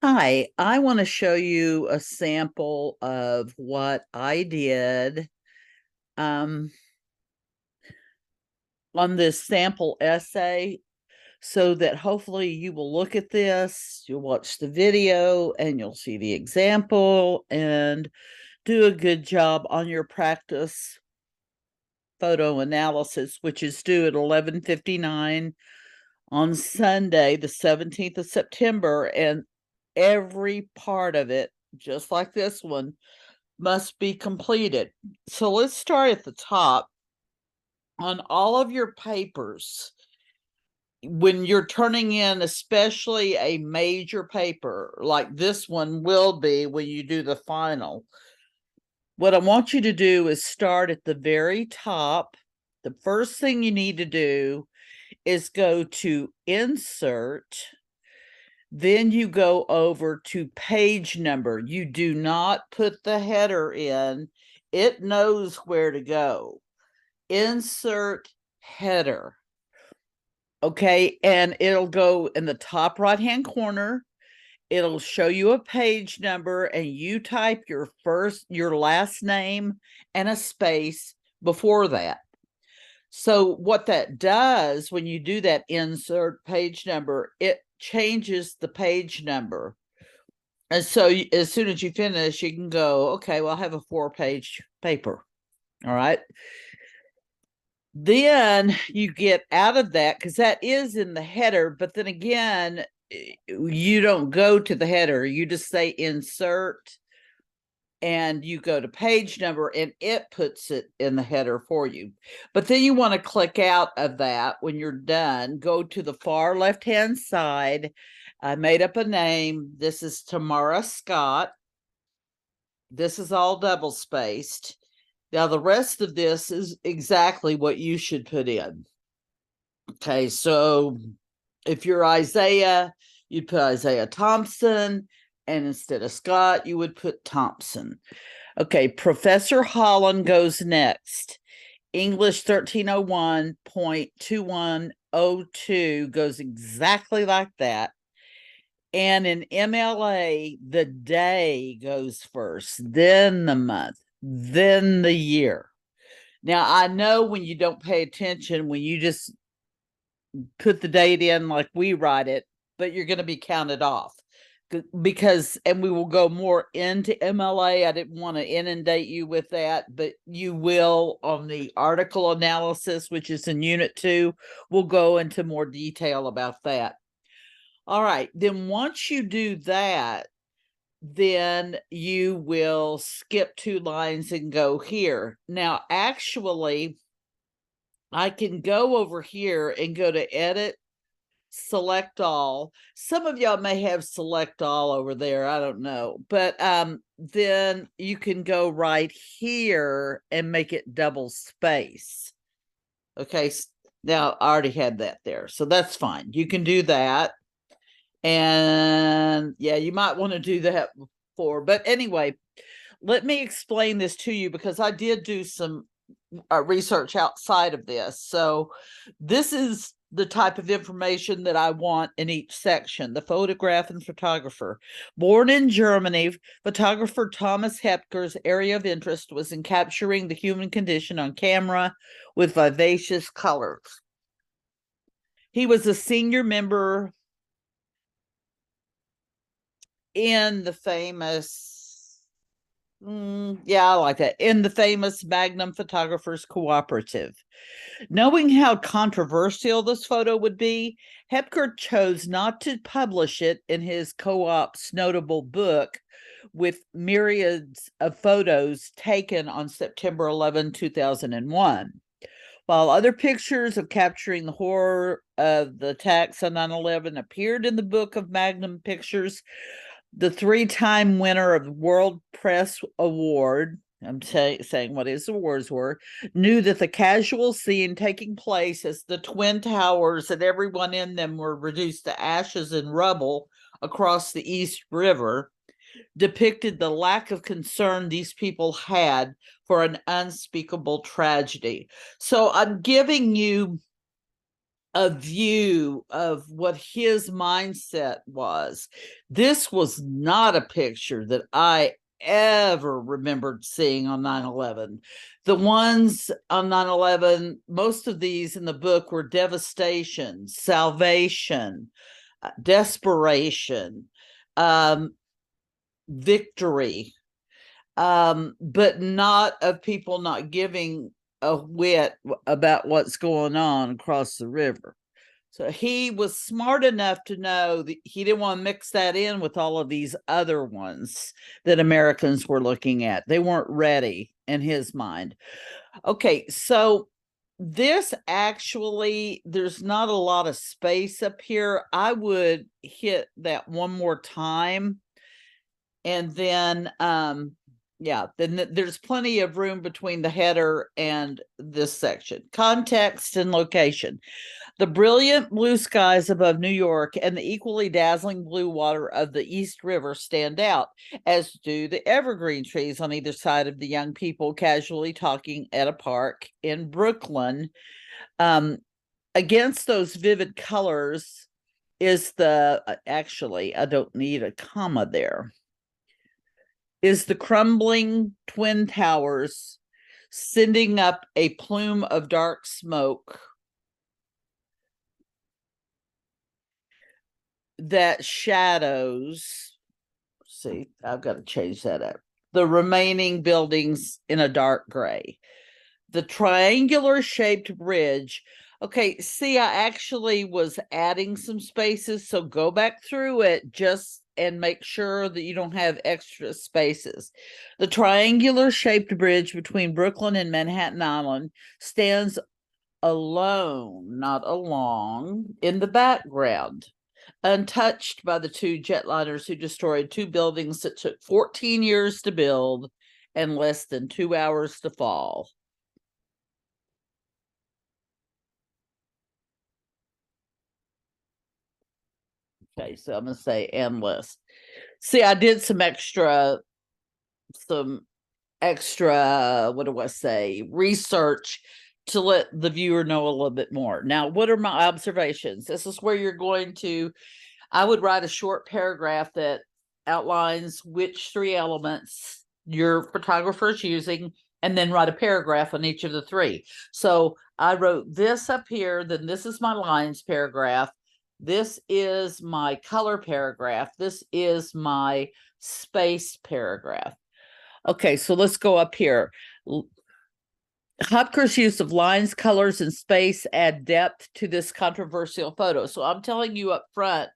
Hi, I want to show you a sample of what I did um, on this sample essay so that hopefully you will look at this, you'll watch the video, and you'll see the example and do a good job on your practice photo analysis, which is due at 11:59 on Sunday, the 17th of September, and every part of it, just like this one, must be completed. So let's start at the top. On all of your papers, when you're turning in, especially a major paper like this one will be when you do the final, what I want you to do is start at the very top. The first thing you need to do is go to Insert. Then you go over to page number. You do not put the header in. It knows where to go. Insert header. Okay, and it'll go in the top right-hand corner. It'll show you a page number, and you type your last name and a space before that. So what that does when you do that insert page number, it changes the page number. And so as soon as you finish, you can go, okay, well, I have a 4-page paper. All right. Then you get out of that because that is in the header. But then again, you don't go to the header. You just say insert and you go to page number and it puts it in the header for you. But then you want to click out of that when you're done. Go to the far left-hand side. I made up a name. This is Tamara Scott. This is all double spaced. Now, the rest of this is exactly what you should put in. Okay, so if you're Isaiah, you'd put Isaiah Thompson, and instead of Scott, you would put Thompson. Okay, Professor Holland goes next. English 1301.2102 goes exactly like that. And in MLA, the day goes first, then the month, then the year. Now, I know when you don't pay attention, when you just put the date in like we write it, but you're going to be counted off because, and we will go more into MLA. I didn't want to inundate you with that, but you will on the article analysis, which is in Unit 2. We'll go into more detail about that. All right, then once you do that, then you will skip 2 lines and go here. Now, actually, I can go over here and go to Edit, Select All. Some of y'all may have Select All over there. I don't know. But then you can go right here and make it double space. Okay, now I already had that there. So that's fine. You can do that. And yeah, you might want to do that before. But anyway, let me explain this to you because I did do some research outside of this. So this is the type of information that I want in each section. The photograph and photographer. Born in Germany, photographer Thomas Hepker's area of interest was in capturing the human condition on camera with vivacious colors. He was a senior member in the famous, I like that, in the famous Magnum Photographers Cooperative. Knowing how controversial this photo would be, Hepker chose not to publish it in his co-op's notable book with myriads of photos taken on September 11, 2001. While other pictures of capturing the horror of the attacks on 9/11 appeared in the book of Magnum Pictures, the 3-time winner of the World Press Award, I'm saying what his awards were, knew that the casual scene taking place as the Twin Towers and everyone in them were reduced to ashes and rubble across the East River depicted the lack of concern these people had for an unspeakable tragedy. So I'm giving you a view of what his mindset was. This was not a picture that I ever remembered seeing on 9/11. The ones on 9/11, most of these in the book were devastation, salvation, desperation, victory, but not of people not giving a whit about what's going on across the river. So he was smart enough to know that he didn't want to mix that in with all of these other ones that Americans were looking at. They weren't ready in his mind. Okay, so this actually, there's not a lot of space up here. I would hit that one more time. And then, yeah, then there's plenty of room between the header and this section. Context and location. The brilliant blue skies above New York and the equally dazzling blue water of the East River stand out, as do the evergreen trees on either side of the young people casually talking at a park in Brooklyn. Against those vivid colors is actually, I don't need a comma there, is the crumbling Twin Towers sending up a plume of dark smoke that shadows, see, I've got to change that up, the remaining buildings in a dark gray. The triangular shaped bridge. Okay, see, I actually was adding some spaces, so go back through it just and make sure that you don't have extra spaces. The triangular shaped bridge between Brooklyn and Manhattan Island stands alone, not along, in the background, untouched by the two jetliners who destroyed two buildings that took 14 years to build and less than 2 hours to fall. Okay, so I'm going to say endless. See, I did some extra, what do I say, research to let the viewer know a little bit more. Now, what are my observations? This is where you're going to, I would write a short paragraph that outlines which three elements your photographer is using, and then write a paragraph on each of the three. So I wrote this up here, then this is my lines paragraph. This is my color paragraph. This is my space paragraph. Okay, so let's go up here. Hopker's use of lines, colors, and space add depth to this controversial photo. So I'm telling you up front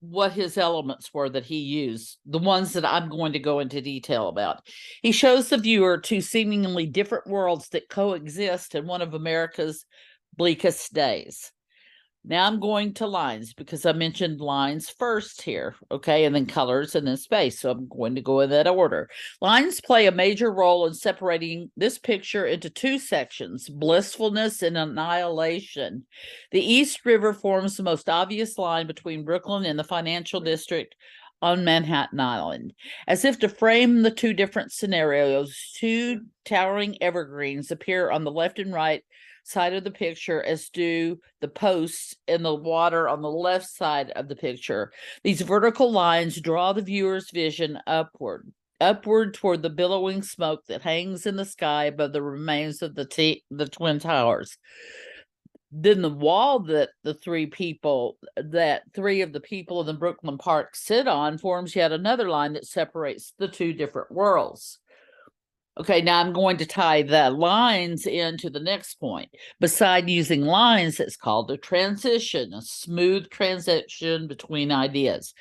what his elements were that he used, the ones that I'm going to go into detail about. He shows the viewer two seemingly different worlds that coexist in one of America's bleakest days. Now I'm going to lines because I mentioned lines first here, okay, and then colors and then space. So I'm going to go in that order. Lines play a major role in separating this picture into two sections, blissfulness and annihilation. The East River forms the most obvious line between Brooklyn and the financial district on Manhattan Island. As if to frame the two different scenarios, two towering evergreens appear on the left and right side of the picture, as do the posts in the water on the left side of the picture. These vertical lines draw the viewer's vision upward toward the billowing smoke that hangs in the sky above the remains of the Twin Towers. Then the wall that three of the people in the Brooklyn Park sit on forms yet another line that separates the two different worlds. Okay, now I'm going to tie the lines into the next point. Beside using lines, it's called a transition, a smooth transition between ideas.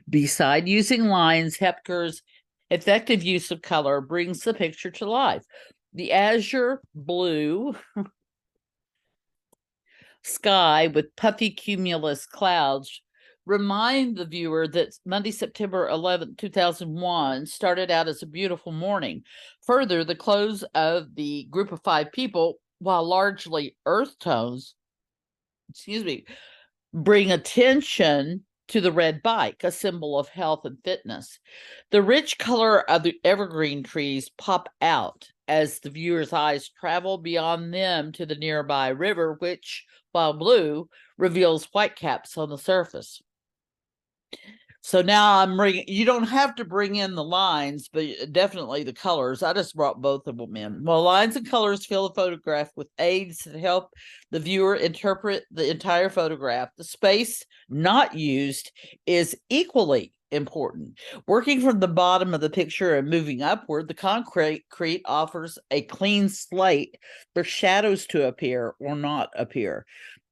Beside using lines, Hopker's effective use of color brings the picture to life. The azure blue sky with puffy cumulus clouds remind the viewer that Monday, September 11, 2001 started out as a beautiful morning. Further, the clothes of the group of five people, while largely earth tones, bring attention to the red bike, a symbol of health and fitness. The rich color of the evergreen trees pop out as the viewer's eyes travel beyond them to the nearby river, which while blue reveals white caps on the surface. So now I'm bringing, you don't have to bring in the lines, but definitely the colors. I just brought both of them in. Well, lines and colors fill the photograph with aids that help the viewer interpret the entire photograph. The space not used is equally important. Working from the bottom of the picture and moving upward, the concrete offers a clean slate for shadows to appear or not appear.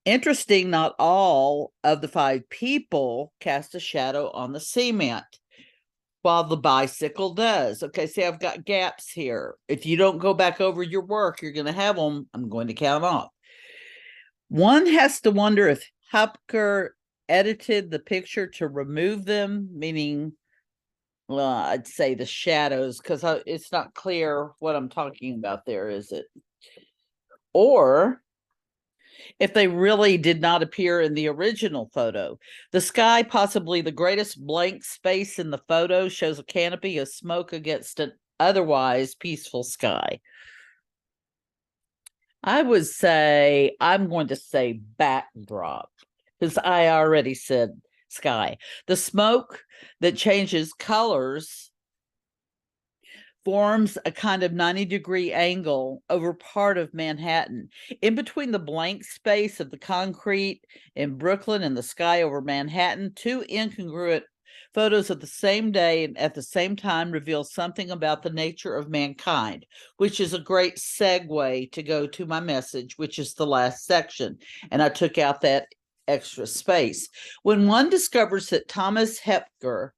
Interesting, not all of the 5 people cast a shadow on the cement, while the bicycle does. Okay, see, I've got gaps here. If you don't go back over your work, you're going to have them. I'm going to count off. One has to wonder if Hupker edited the picture to remove them, meaning, well, I'd say the shadows, because it's not clear what I'm talking about there, is it? Or if they really did not appear in the original photo. The sky, possibly the greatest blank space in the photo, shows a canopy of smoke against an otherwise peaceful sky. I would say, I'm going to say backdrop, because I already said sky. The smoke that changes colors forms a kind of 90-degree angle over part of Manhattan. In between the blank space of the concrete in Brooklyn and the sky over Manhattan, 2 incongruent photos of the same day and at the same time reveal something about the nature of mankind, which is a great segue to go to my message, which is the last section. And I took out that extra space. When one discovers that Thomas Hepker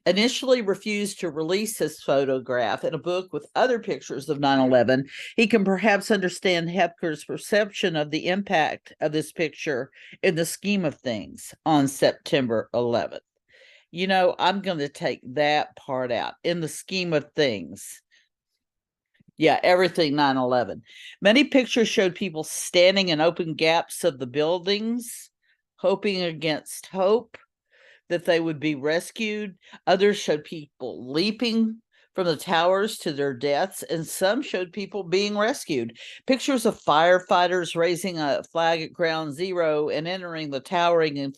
initially refused to release his photograph in a book with other pictures of 9/11, he can perhaps understand Hepker's perception of the impact of this picture in the scheme of things on September 11th. You know, I'm going to take that part out. In the scheme of things. Yeah, everything 9/11. Many pictures showed people standing in open gaps of the buildings, hoping against hope that they would be rescued. Others showed people leaping from the towers to their deaths, and some showed people being rescued. Pictures of firefighters raising a flag at ground zero and entering the towering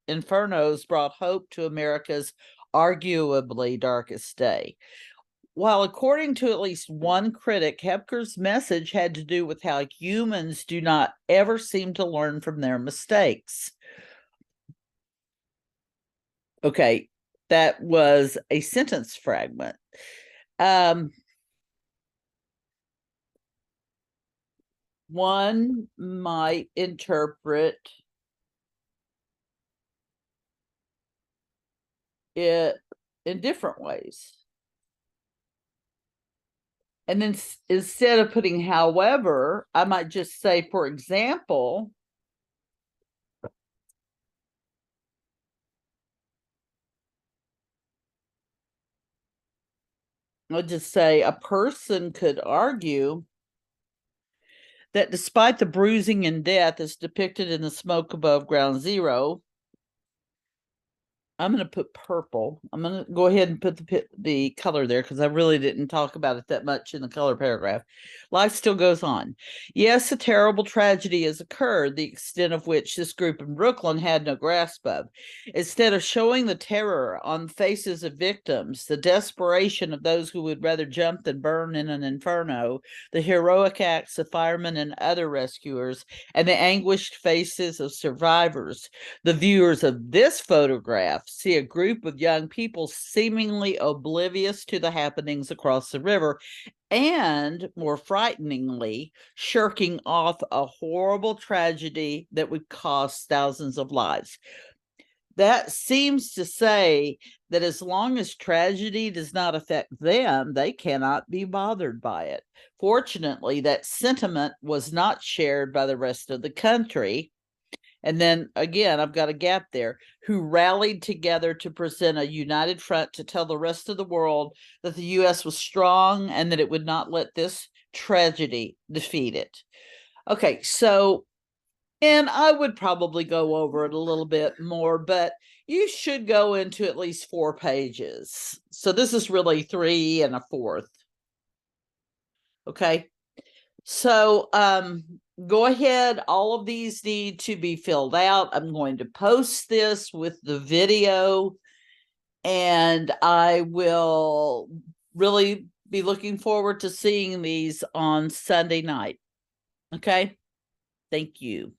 infernos brought hope to America's arguably darkest day. While according to at least one critic, Hepker's message had to do with how humans do not ever seem to learn from their mistakes. Okay, that was a sentence fragment. One might interpret it in different ways. And then instead of putting however, I might just say, for example, I'll just say a person could argue that despite the bruising and death as depicted in the smoke above ground zero, I'm going to put purple. I'm going to go ahead and put the color there because I really didn't talk about it that much in the color paragraph. Life still goes on. Yes, a terrible tragedy has occurred, the extent of which this group in Brooklyn had no grasp of. Instead of showing the terror on the faces of victims, the desperation of those who would rather jump than burn in an inferno, the heroic acts of firemen and other rescuers, and the anguished faces of survivors, the viewers of this photograph see a group of young people seemingly oblivious to the happenings across the river and, more frighteningly, shirking off a horrible tragedy that would cost thousands of lives. That seems to say that as long as tragedy does not affect them, they cannot be bothered by it. Fortunately, that sentiment was not shared by the rest of the country. And then again, I've got a gap there, who rallied together to present a united front to tell the rest of the world that the U.S. was strong and that it would not let this tragedy defeat it. Okay, so, and I would probably go over it a little bit more, but you should go into at least 4 pages. So this is really 3 1/4. Okay. So go ahead. All of these need to be filled out. I'm going to post this with the video, and I will really be looking forward to seeing these on Sunday night. Okay. Thank you.